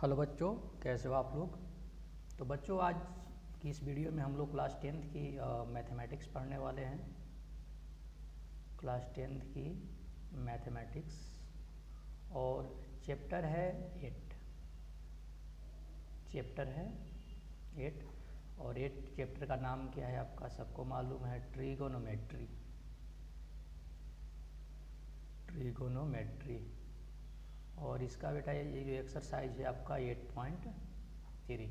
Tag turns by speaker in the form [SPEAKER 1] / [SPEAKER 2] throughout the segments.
[SPEAKER 1] Hello बच्चों, कैसे हो आप लोग। तो बच्चों, आज की इस वीडियो में हम लोग क्लास 10th की मैथमेटिक्स पढ़ने वाले हैं। क्लास 10th की मैथमेटिक्स और चैप्टर है 8। चैप्टर है 8 और 8 चैप्टर का नाम क्या है आपका सबको मालूम है, ट्रिगोनोमेट्री। ट्रिगोनोमेट्री। और इसका बेटा ये जो एक्सरसाइज है आपका 8.3।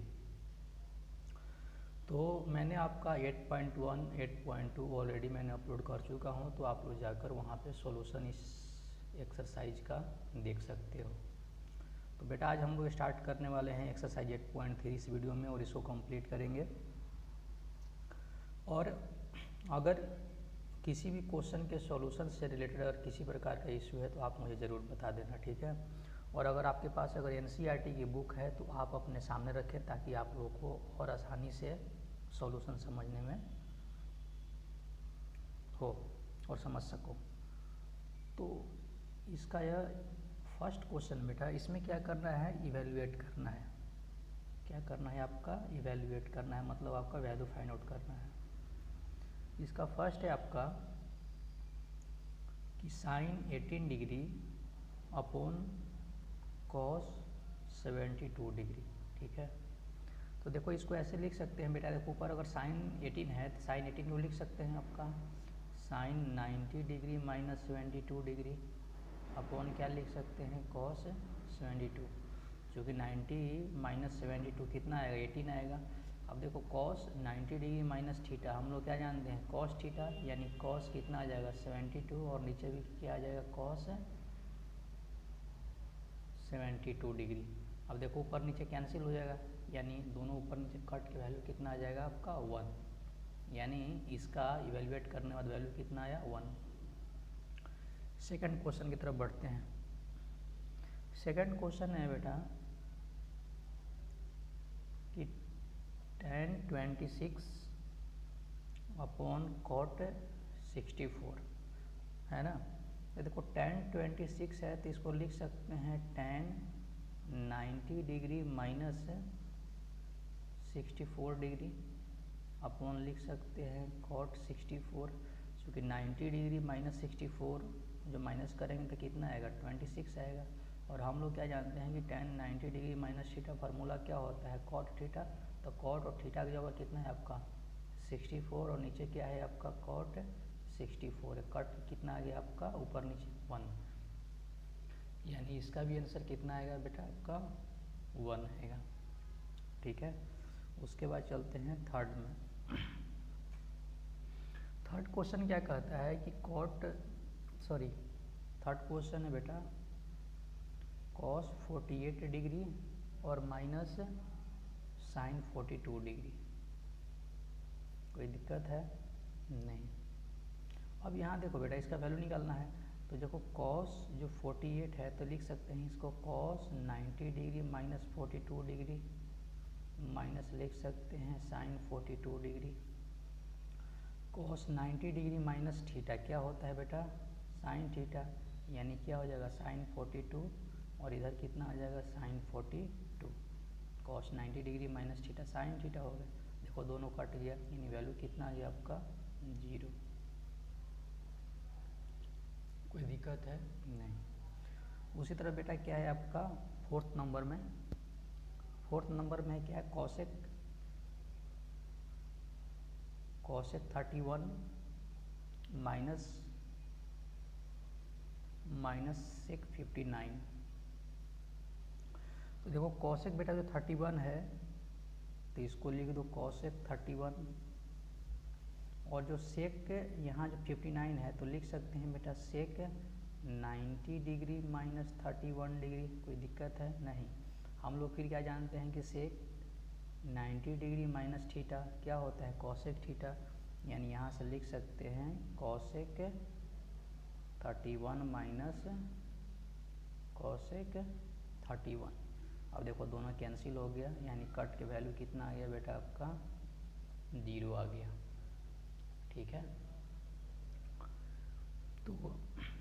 [SPEAKER 1] तो मैंने आपका 8.1, 8.2 ऑलरेडी मैंने अपलोड कर चुका हूँ, तो आप लोग जाकर वहाँ पे सॉल्यूशन इस एक्सरसाइज का देख सकते हो। तो बेटा आज हम लोग स्टार्ट करने वाले हैं एक्सरसाइज 8.3 इस वीडियो में, और इसको कंप्लीट करेंगे। और अगर किसी भी क्वेश्चन के सॉल्यूशन से रिलेटेड अगर किसी प्रकार का इशू है तो आप मुझे ज़रूर बता देना, ठीक है। और अगर आपके पास अगर NCERT की बुक है तो आप अपने सामने रखें, ताकि आप लोगों को और आसानी से सॉल्यूशन समझने में हो और समझ सको। तो इसका यह फर्स्ट क्वेश्चन बेटा, इसमें क्या करना है, इवेल्युएट करना है। क्या करना है आपका, इवेल्युएट करना है, मतलब आपका वैल्यू फाइंड आउट करना है। इसका फर्स्ट है आपका कि sine 18 degree upon cos 72 degree, ठीक है। तो देखो इसको ऐसे लिख सकते हैं बेटा, देखो ऊपर अगर साइन 18 है तो साइन 18 को लिख सकते हैं आपका sine 90 degree minus 72 degree upon क्या लिख सकते हैं, कॉस 72। क्योंकि 90 माइनस 72 कितना आएगा, 18 आएगा। अब देखो कॉस 90 डिग्री माइनस थीटा, हम लोग क्या जानते हैं, कॉस थीटा, यानी कॉस कितना आ जाएगा 72, और नीचे भी क्या आ जाएगा, कॉस 72 डिग्री। अब देखो ऊपर नीचे कैंसिल हो जाएगा, यानी दोनों ऊपर नीचे कट के वैल्यू कितना आ जाएगा आपका 1, यानी इसका इवेल्युएट करने के बाद वैल्यू कितना आया 1। सेकंड क्वेश्चन की तरफ बढ़ते हैं। सेकंड क्वेश्चन है बेटा कि tan 26 अपॉन कॉट 64 है ना। तो देखो tan 26 है तो इसको लिख सकते हैं tan 90 degree minus 64 degree upon लिख सकते हैं कॉट 64, क्योंकि 90 डिग्री माइनस 64 जो माइनस करेंगे तो कितना आएगा, 26 आएगा। और हम लोग क्या जानते हैं कि tan 90 degree minus theta formula क्या होता है, कॉट थीटा। तो कॉट और थीटा की जगह कितना है आपका 64, और नीचे क्या है आपका कॉट 64 है। कट कितना आ गया आपका ऊपर नीचे 1, यानी इसका भी आंसर कितना आएगा बेटा आपका 1 आएगा, ठीक है। उसके बाद चलते हैं थर्ड में। थर्ड क्वेश्चन क्या कहता है कि थर्ड क्वेश्चन है बेटा कॉस 48 डिग्री और माइनस साइन 42 डिग्री। कोई दिक्कत है नहीं। अब यहाँ देखो बेटा इसका वैल्यू निकालना है, तो देखो कॉस जो 48 है तो लिख सकते हैं इसको cos 90 degree minus 42 degree minus लिख सकते हैं sine 42 degree. Cos 90 degree minus theta क्या होता है बेटा, साइन थीटा, यानी क्या हो जाएगा साइन 42, और इधर कितना आ जाएगा sine 42। Cos 90 degree minus theta sine theta हो गया। देखो दोनों कट गया, यानी वैल्यू कितना आ गया आपका 0। कोई दिक्कत है नहीं। उसी तरह बेटा क्या है आपका फोर्थ नंबर में। फोर्थ नंबर में क्या है, कॉसेक 31 माइनस सेक 59। तो देखो कॉसेक बेटा जो 31 है तो इसको लिख दो कॉसेक 31, और जो सेक यहाँ जो 59 है तो लिख सकते हैं बेटा सेक 90 डिग्री माइनस 31 डिग्री। कोई दिक्कत है नहीं। हम लोग फिर क्या जानते हैं कि सेक 90 डिग्री माइनस थीटा क्या होता है, कॉसेक थीटा, यानी यहाँ से लिख सकते हैं कॉसेक 31 माइनस कॉसेक 31। अब देखो दोनों कैंसिल हो गया, यानी कट के वैल्यू कितना आ गया बेटा आपका 0 आ गया, ठीक है। तो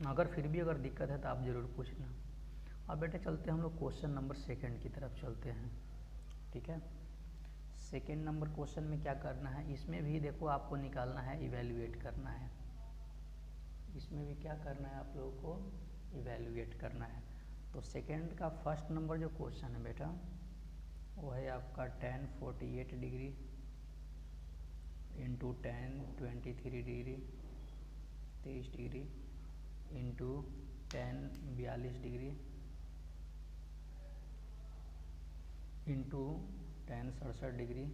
[SPEAKER 1] अगर फिर भी अगर दिक्कत है तो आप ज़रूर पूछना। अब बेटा चलते हैं हम लोग क्वेश्चन नंबर सेकंड की तरफ चलते हैं। ठीक है, सेकंड नंबर क्वेश्चन में क्या करना है, इसमें भी देखो आपको निकालना है, इवेल्युएट करना है। इसमें भी क्या करना है आप लोगों को, इवेल्युएट करना है। तो सेकंड का फर्स्ट नंबर जो क्वेश्चन है बेटा वो है आपका tan 48 degree into tan 23 degree 23 degree into tan 42 degree into tan 67 degree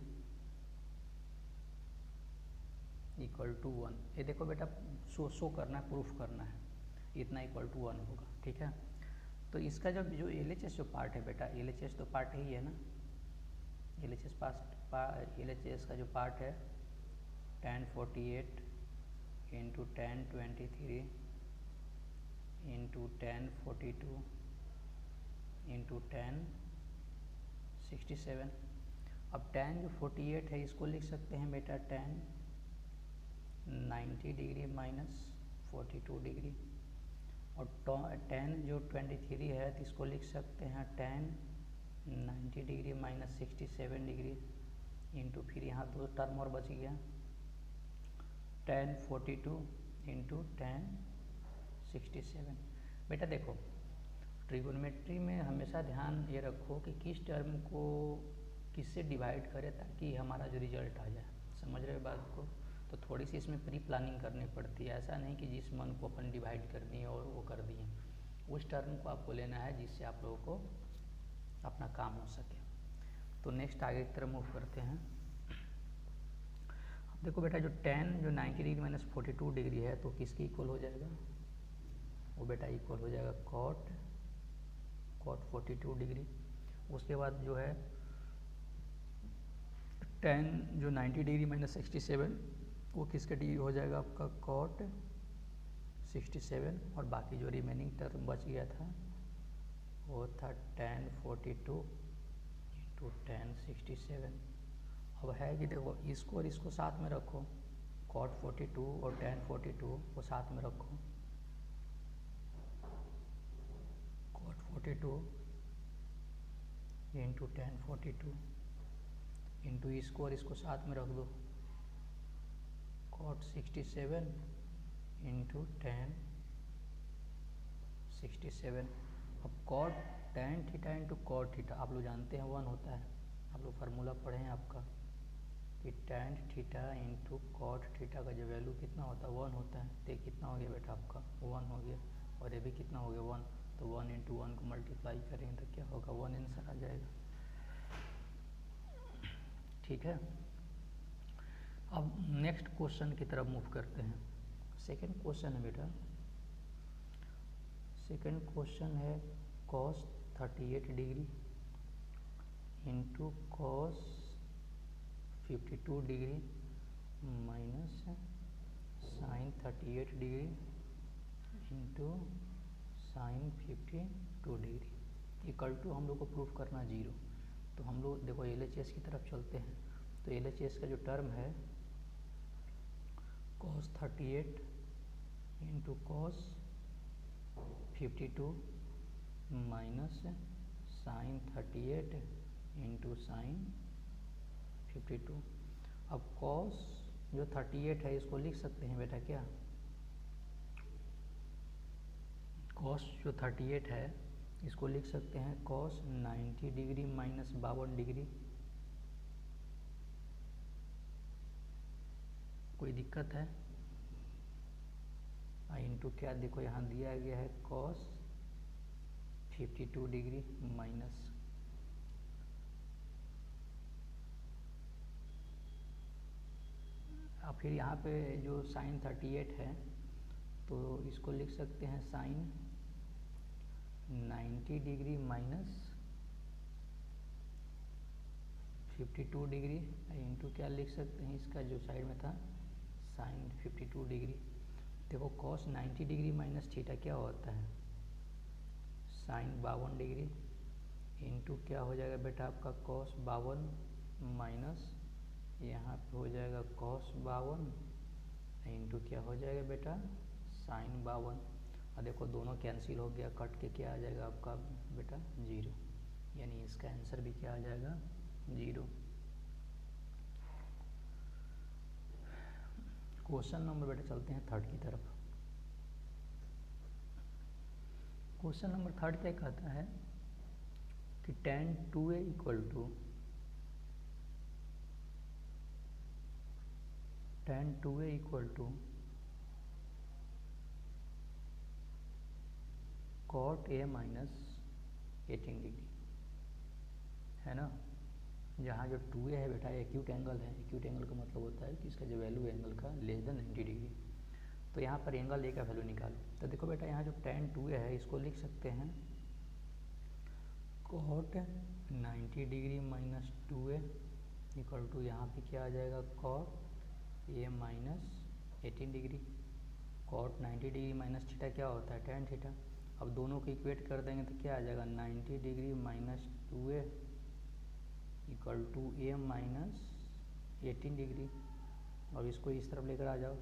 [SPEAKER 1] equal to 1। ये देखो बेटा शो करना है, प्रूफ करना है, इतना इक्वल टू 1 होगा। ठीक है, तो इसका जब जो LHS जो पार्ट है बेटा, LHS तो पार्ट ही है ना, LHS का जो पार्ट है tan 48 into tan 23 into tan 42 into tan 67। अब tan जो 48 है इसको लिख सकते हैं बेटा tan 90 डिग्री माइनस 42 डिग्री, और tan जो 23 है तो इसको लिख सकते हैं tan 90 degree minus 67 degree into, फिर यहाँ दो टर्म और बच गया tan 42 इंटू tan 67। बेटा देखो ट्रिगोनोमेट्री में हमेशा ध्यान ये रखो कि किस टर्म को किससे डिवाइड करें ताकि हमारा जो रिजल्ट आ जाए। समझ रहे हो बात को? तो थोड़ी सी इसमें प्री प्लानिंग करनी पड़ती है। ऐसा नहीं कि जिस मन को अपन डिवाइड कर दिए और वो कर दिए, उस टर्म को आपको लेना है जिससे आप लोगों को अपना काम हो सके। तो नेक्स्ट आगे की तरफ मूव करते हैं। अब देखो बेटा जो tan जो 90 डिग्री माइनस 42 डिग्री है तो किसके इक्वल हो जाएगा, वो बेटा इक्वल हो जाएगा cot 42 डिग्री। उसके बाद जो है tan जो 90 डिग्री माइनस 67 वो किसके डिग्री हो जाएगा आपका cot 67, और बाकी जो रिमेनिंग टर्म बच गया था वो था tan 42 इंटू tan 67। अब है कि देखो इसको और इसको साथ में रखो, cot 42 और tan 42 को साथ में रखो, cot 42 इंटू tan 42 इंटू इसको और इसको साथ में रख दो, cot 67 इंटू tan 67। अब cot tan theta into cot theta आप लोग जानते हैं 1 होता है, आप लोग फार्मूला पढ़े हैं आपका कि tan theta into cot theta का जो वैल्यू कितना होता है 1 होता है। तो कितना हो गया बेटा आपका 1 हो गया, और ये भी कितना हो गया 1, तो 1 इंटू 1 को मल्टीप्लाई करेंगे तो क्या होगा 1 आंसर आ जाएगा। ठीक है, अब नेक्स्ट क्वेश्चन की तरफ मूव करते हैं। सेकंड क्वेश्चन है बेटा, सेकंड क्वेश्चन है cos 38 degree into cos 52 degree minus sin 38 degree into sin 52 degree equal to हम लोग को प्रूफ करना 0। तो हम लोग देखो LHS की तरफ चलते हैं। तो LHS का जो टर्म है cos 38 into cos 52 minus sin 38 into sin 52। अब cos जो 38 है इसको लिख सकते हैं बेटा क्या, cos जो 38 है इसको लिख सकते हैं cos 90 डिग्री माइनस 52 डिग्री। कोई दिक्कत है? इंटू क्या देखो यहाँ दिया गया है cos 52 डिग्री माइनस, अब फिर यहाँ पे जो sin 38 है तो इसको लिख सकते हैं sin 90 degree minus 52 degree into क्या लिख सकते हैं इसका जो साइड में था sin 52 डिग्री। देखो cos 90 डिग्री माइनस थीटा क्या होता है sin 52 डिग्री इंटू क्या हो जाएगा बेटा आपका cos 52 माइनस यहाँ पे हो जाएगा cos 52 इंटू क्या हो जाएगा बेटा sin 52। और देखो दोनों कैंसिल हो गया, कट के क्या आ जाएगा आपका बेटा 0, यानी इसका आंसर भी क्या आ जाएगा 0। क्वेश्चन नंबर बेटा चलते हैं थर्ड की तरफ। क्वेश्चन नंबर थर्ड क्या कहता है कि tan 2a equal to tan 2a equal to cot a minus 18 degree है ना। जहाँ जो 2a है बेटा एक्यूट एंगल है, एक्यूट एंगल का मतलब होता है कि इसका जो वैल्यू है एंगल का लेस देन 90 डिग्री। तो यहाँ पर एंगल ए का वैल्यू निकालो। तो देखो बेटा यहाँ जो tan 2a है इसको लिख सकते हैं cot 90 degree minus 2a equal to यहाँ पे क्या आ जाएगा cot a minus 18 degree. cot 90 degree minus theta क्या होता है tan थीटा। अब दोनों को इक्वेट कर देंगे तो क्या आ जाएगा 90 degree minus 2a equal to a minus 18 degree. और इसको इस तरफ लेकर आ जाओ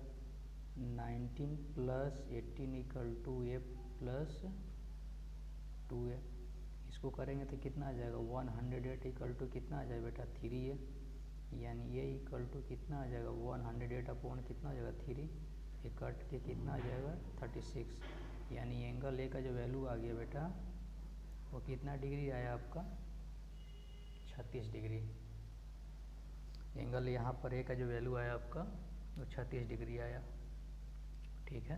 [SPEAKER 1] 19 plus 18 equal to a plus 2a। इसको करेंगे तो कितना आ जाएगा 108 इक्वल टू कितना आ जाएगा बेटा 3a, यानी a इक्वल टू कितना आ जाएगा 108 अपॉन कितना आ जाएगा 3, ये कट के कितना आ जाएगा 36, यानी एंगल ए का जो वैल्यू आ गया बेटा वो कितना डिग्री आया आपका 36 डिग्री। एंगल यहाँ पर ए का जो वैल्यू आया आपका वो 36 डिग्री आया। ठीक है,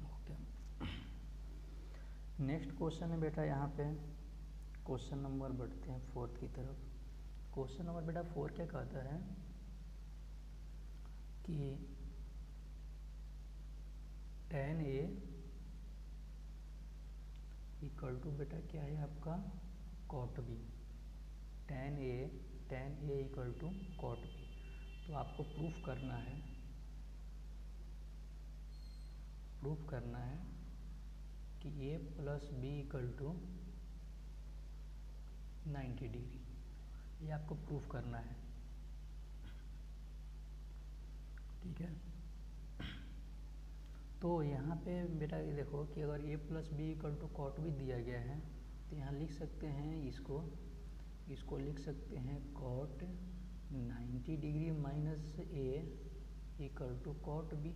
[SPEAKER 1] ओके। नेक्स्ट क्वेश्चन है बेटा यहाँ पे क्वेश्चन नंबर बढ़ते हैं फोर्थ की तरफ। क्वेश्चन नंबर बेटा 4 क्या कहता है कि tan a इक्वल टू बेटा क्या है आपका cot b। tan a equal to cot b। तो आपको प्रूफ करना है कि a plus B equal to 90 degree, ये आपको प्रूफ करना है। ठीक है, तो यहाँ पे बेटा ये देखो कि अगर a plus B equal to cot भी दिया गया है तो यहाँ लिख सकते हैं इसको लिख सकते हैं cot 90 degree minus a equal to cot b।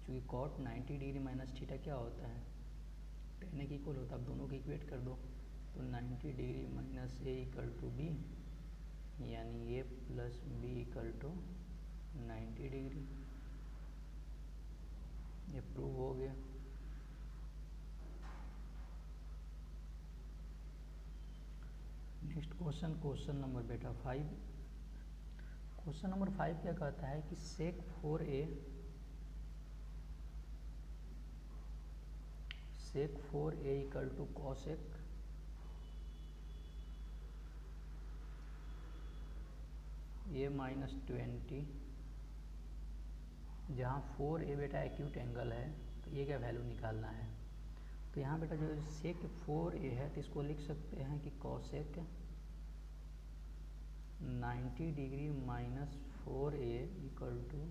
[SPEAKER 1] चूँकि कॉट 90 डिग्री माइनस थीटा क्या होता है tan के इक्वल होता है। अब दोनों को इक्वेट कर दो तो 90 degree minus a equal to b, यानी a plus B equal to 90 degree. ये प्रूव हो गया। नेक्स्ट क्वेश्चन नंबर बेटा 5। क्वेश्चन नंबर 5 क्या कहता है कि sec 4a equal to cosec a minus 20, जहाँ 4a बेटा एक्यूट एंगल है तो ये क्या वैल्यू निकालना है। तो यहाँ बेटा जो sec 4a है तो इसको लिख सकते हैं कि cosec 90 degree minus 4a equal to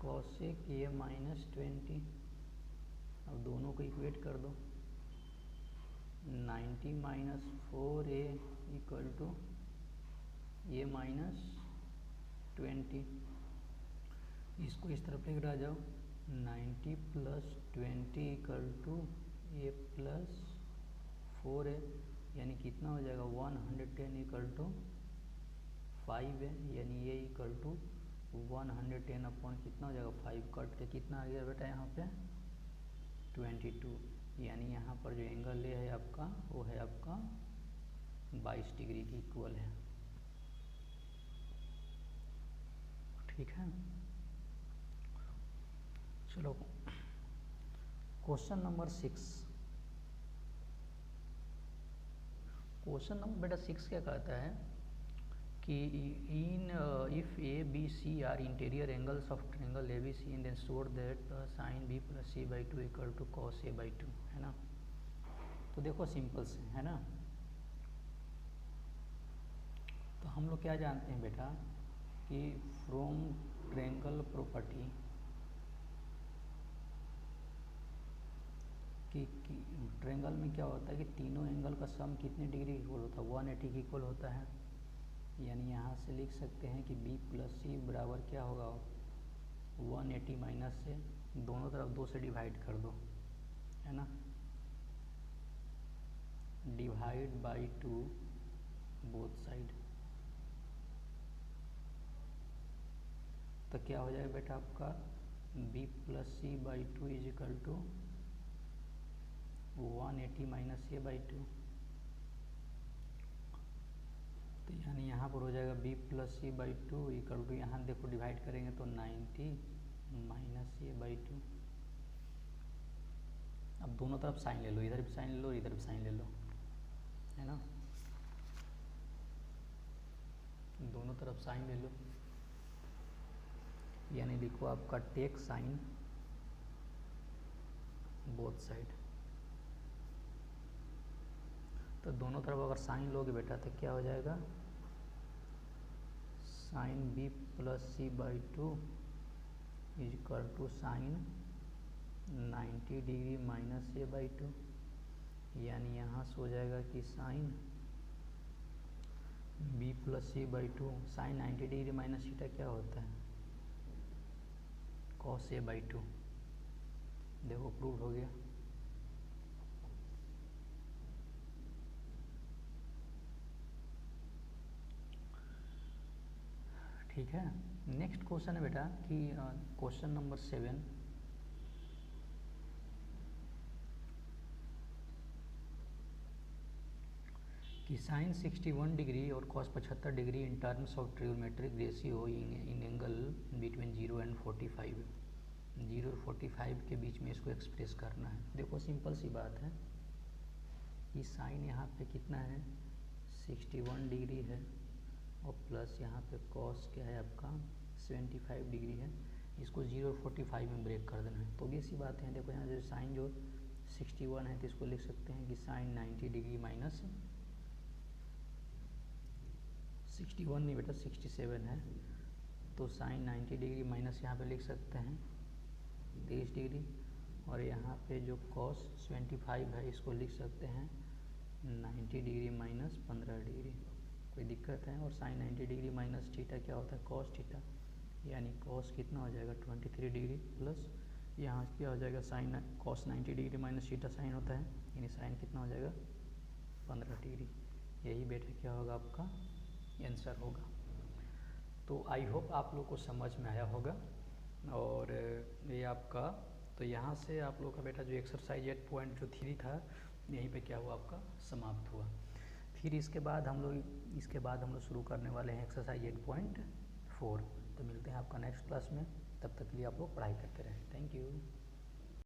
[SPEAKER 1] cosec a minus 20। अब दोनों को इक्वेट कर दो 90 minus 4a equal to a minus 20। इसको इस तरफ लेकर आ जाओ 90 plus 20 equal to a plus 4a, यानी कितना हो जाएगा 110 इक्वल टू 5 है, यानी a इक्वल टू 110 अपॉन कितना हो जाएगा 5, कट के कितना आ गया बेटा यहाँ पे 22, यानी यहाँ पर जो एंगल ए है आपका वो है आपका 22 डिग्री की इक्वल है। ठीक है, चलो क्वेश्चन नंबर 6। क्वेश्चन नंबर बेटा 6 क्या कहता है कि if A B C are interior angles of triangle A B C and then showed that sine B plus C by 2 equal to cos A by 2, है ना। तो देखो सिंपल से है ना। तो हम लोग क्या जानते हैं बेटा कि फ्रॉम ट्रायंगल प्रॉपर्टी कि ट्रायंगल में क्या होता है कि तीनों एंगल का सम कितने डिग्री इक्वल होता है, 180 की इक्वल होता है। यानी यहाँ से लिख सकते हैं कि बी प्लस सी बराबर क्या होगा, 180 माइनस से दोनों तरफ 2 से डिवाइड कर दो, है ना, डिवाइड बाई 2 बोथ साइड। तो क्या हो जाएगा बेटा आपका b plus C by 2 is equal to 180 minus A by 2। तो यानी यहाँ पर हो जाएगा b plus C by 2 equal to, यहाँ देखो डिवाइड करेंगे तो 90 माइनस ए बाई 2। अब दोनों तरफ साइन ले लो, इधर भी साइन ले लो, इधर भी साइन ले लो, है ना, दोनों तरफ साइन ले लो। यानी लिखो आपका टेक साइन बोथ साइड। तो दोनों तरफ अगर साइन लोगे बेटा तो क्या हो जाएगा, sine B plus C by 2 is equal to sine 90 degree minus A by 2। यानी यहाँ से हो जाएगा कि sine B plus C by 2 sine 90 degree minus theta क्या होता है, कॉस ए बाई 2। देखो प्रूव हो गया। ठीक है, नेक्स्ट क्वेश्चन है बेटा कि क्वेश्चन नंबर 7, कि साइन 61 डिग्री और cos 75 degree in terms of trigonometric ratio in angle between 0 and 45, 0 और 45 के बीच में इसको एक्सप्रेस करना है। देखो सिंपल सी बात है कि साइन यहाँ पे कितना है 61 डिग्री है और प्लस यहाँ पे कॉस क्या है आपका 75 डिग्री है। इसको 0 और 45 में ब्रेक कर देना है। तो भी ऐसी बात है, देखो यहाँ जो साइन जो 61 है तो इसको लिख सकते हैं कि साइन 90 डिग्री माइनस 61 नहीं बेटा 67 है, तो साइन 90 डिग्री माइनस यहाँ पे लिख सकते हैं 23 डिग्री, और यहाँ पे जो कॉस 25 है इसको लिख सकते हैं 90 डिग्री माइनस 15 डिग्री। कोई दिक्कत है। और साइन 90 डिग्री माइनस थीटा क्या होता है, कॉस थीटा, यानी कॉस कितना हो जाएगा 23 डिग्री प्लस यहाँ क्या हो जाएगा sine cos 90 degree minus theta sign होता है, यानी साइन कितना हो जाएगा 15 डिग्री। यही बेटा क्या होगा आपका आंसर होगा। तो आई होप आप लोग को समझ में आया होगा। और ये आपका, तो यहाँ से आप लोग का बेटा जो एक्सरसाइज 8.3 था यहीं पे क्या हुआ आपका समाप्त हुआ। फिर इसके बाद हम लोग शुरू करने वाले हैं एक्सरसाइज 8.4। तो मिलते हैं आपका नेक्स्ट क्लास में, तब तक के लिए आप लोग पढ़ाई करते रहें। Thank you.